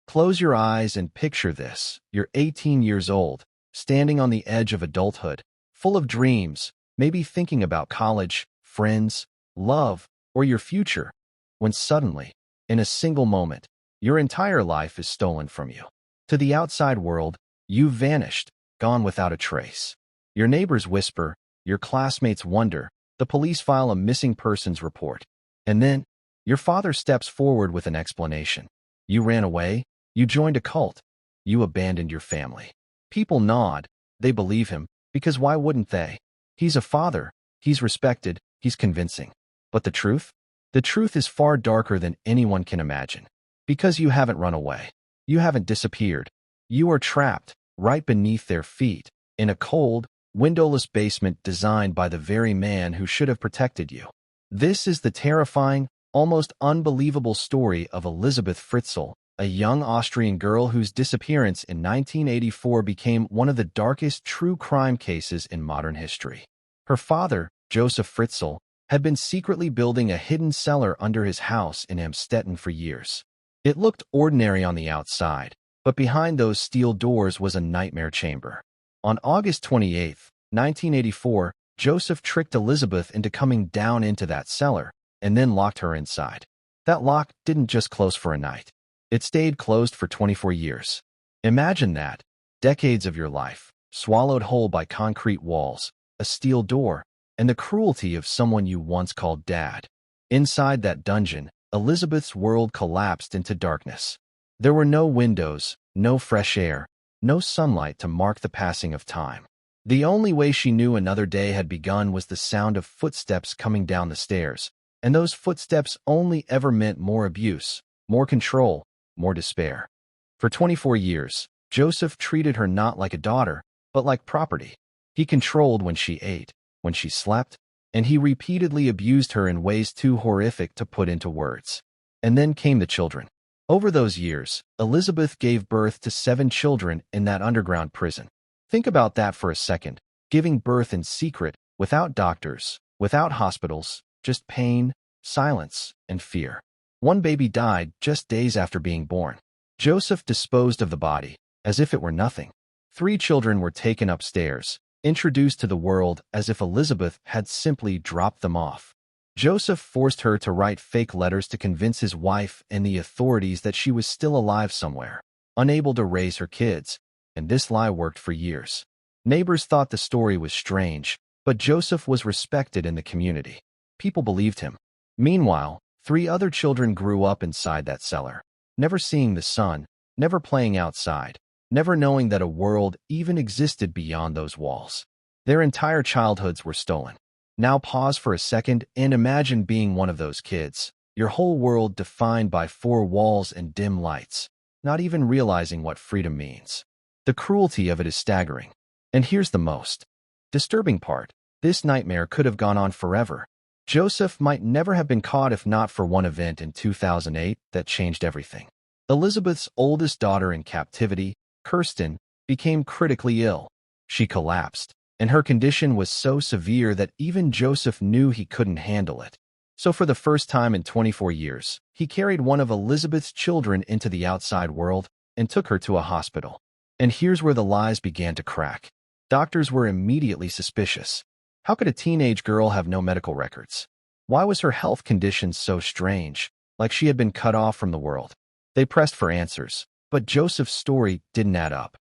Close your eyes and picture this. You're 18 years old, standing on the edge of adulthood, full of dreams, maybe thinking about college, friends, love, or your future, when suddenly, in a single moment, your entire life is stolen from you. To the outside world, you've vanished, gone without a trace. Your neighbors whisper, your classmates wonder, the police file a missing persons report. And then, your father steps forward with an explanation. You ran away, you joined a cult, you abandoned your family. People nod, they believe him, because why wouldn't they? He's a father, he's respected, he's convincing. But the truth? The truth is far darker than anyone can imagine. Because you haven't run away. You haven't disappeared. You are trapped, right beneath their feet, in a cold, windowless basement designed by the very man who should have protected you. This is the terrifying, almost unbelievable story of Elisabeth Fritzl, a young Austrian girl whose disappearance in 1984 became one of the darkest true crime cases in modern history. Her father, Josef Fritzl, had been secretly building a hidden cellar under his house in Amstetten for years. It looked ordinary on the outside, but behind those steel doors was a nightmare chamber. On August 28, 1984, Josef tricked Elisabeth into coming down into that cellar, and then locked her inside. That lock didn't just close for a night. It stayed closed for 24 years. Imagine that. Decades of your life, swallowed whole by concrete walls, a steel door, and the cruelty of someone you once called Dad. Inside that dungeon, Elisabeth's world collapsed into darkness. There were no windows, no fresh air, no sunlight to mark the passing of time. The only way she knew another day had begun was the sound of footsteps coming down the stairs, and those footsteps only ever meant more abuse, more control, more despair. For 24 years, Josef treated her not like a daughter, but like property. He controlled when she ate, when she slept, and he repeatedly abused her in ways too horrific to put into words. And then came the children. Over those years, Elisabeth gave birth to 7 children in that underground prison. Think about that for a second, giving birth in secret, without doctors, without hospitals, just pain, silence, and fear. One baby died just days after being born. Josef disposed of the body, as if it were nothing. 3 children were taken upstairs, introduced to the world as if Elisabeth had simply dropped them off. Josef forced her to write fake letters to convince his wife and the authorities that she was still alive somewhere, unable to raise her kids, and this lie worked for years. Neighbors thought the story was strange, but Josef was respected in the community. People believed him. Meanwhile, 3 other children grew up inside that cellar, never seeing the sun, never playing outside, never knowing that a world even existed beyond those walls. Their entire childhoods were stolen. Now pause for a second and imagine being one of those kids, your whole world defined by 4 walls and dim lights, not even realizing what freedom means. The cruelty of it is staggering. And here's the most disturbing part. This nightmare could have gone on forever. Josef might never have been caught if not for one event in 2008 that changed everything. Elisabeth's oldest daughter in captivity, Kirsten, became critically ill. She collapsed, and her condition was so severe that even Josef knew he couldn't handle it. So for the first time in 24 years, he carried one of Elisabeth's children into the outside world and took her to a hospital. And here's where the lies began to crack. Doctors were immediately suspicious. How could a teenage girl have no medical records? Why was her health condition so strange, like she had been cut off from the world? They pressed for answers, but Josef's story didn't add up.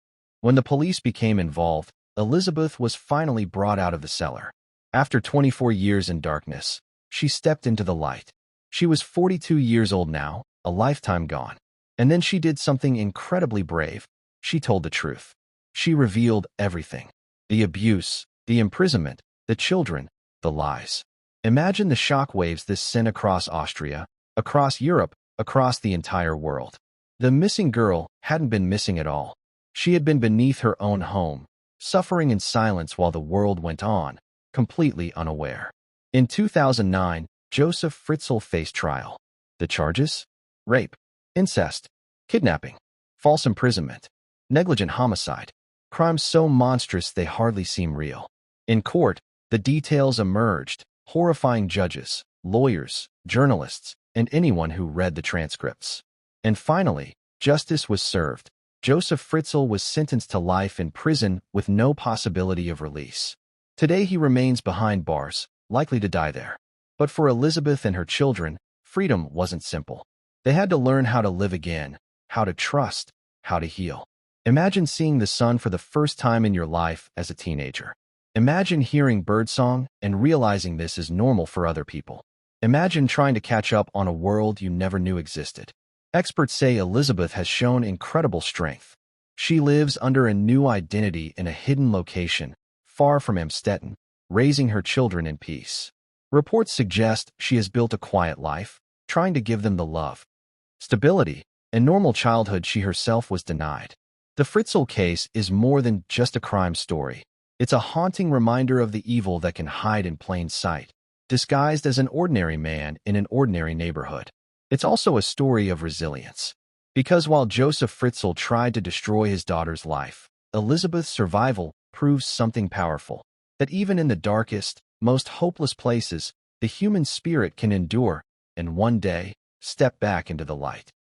When the police became involved, Elisabeth was finally brought out of the cellar. After 24 years in darkness, she stepped into the light. She was 42 years old now, a lifetime gone. And then she did something incredibly brave. She told the truth. She revealed everything. The abuse, the imprisonment, the children, the lies. Imagine the shockwaves this sent across Austria, across Europe, across the entire world. The missing girl hadn't been missing at all. She had been beneath her own home, suffering in silence while the world went on, completely unaware. In 2009, Josef Fritzl faced trial. The charges? Rape, incest, kidnapping, false imprisonment, negligent homicide, crimes so monstrous they hardly seem real. In court, the details emerged, horrifying judges, lawyers, journalists, and anyone who read the transcripts. And finally, Justice was served. Josef Fritzl was sentenced to life in prison with no possibility of release. Today he remains behind bars, likely to die there. But for Elisabeth and her children, freedom wasn't simple. They had to learn how to live again, how to trust, how to heal. Imagine seeing the sun for the first time in your life as a teenager. Imagine hearing birdsong and realizing this is normal for other people. Imagine trying to catch up on a world you never knew existed. Experts say Elisabeth has shown incredible strength. She lives under a new identity in a hidden location, far from Amstetten, raising her children in peace. Reports suggest she has built a quiet life, trying to give them the love, stability, and normal childhood she herself was denied. The Fritzl case is more than just a crime story. It's a haunting reminder of the evil that can hide in plain sight, disguised as an ordinary man in an ordinary neighborhood. It's also a story of resilience. Because while Josef Fritzl tried to destroy his daughter's life, Elisabeth's survival proves something powerful, that even in the darkest, most hopeless places, the human spirit can endure and one day step back into the light.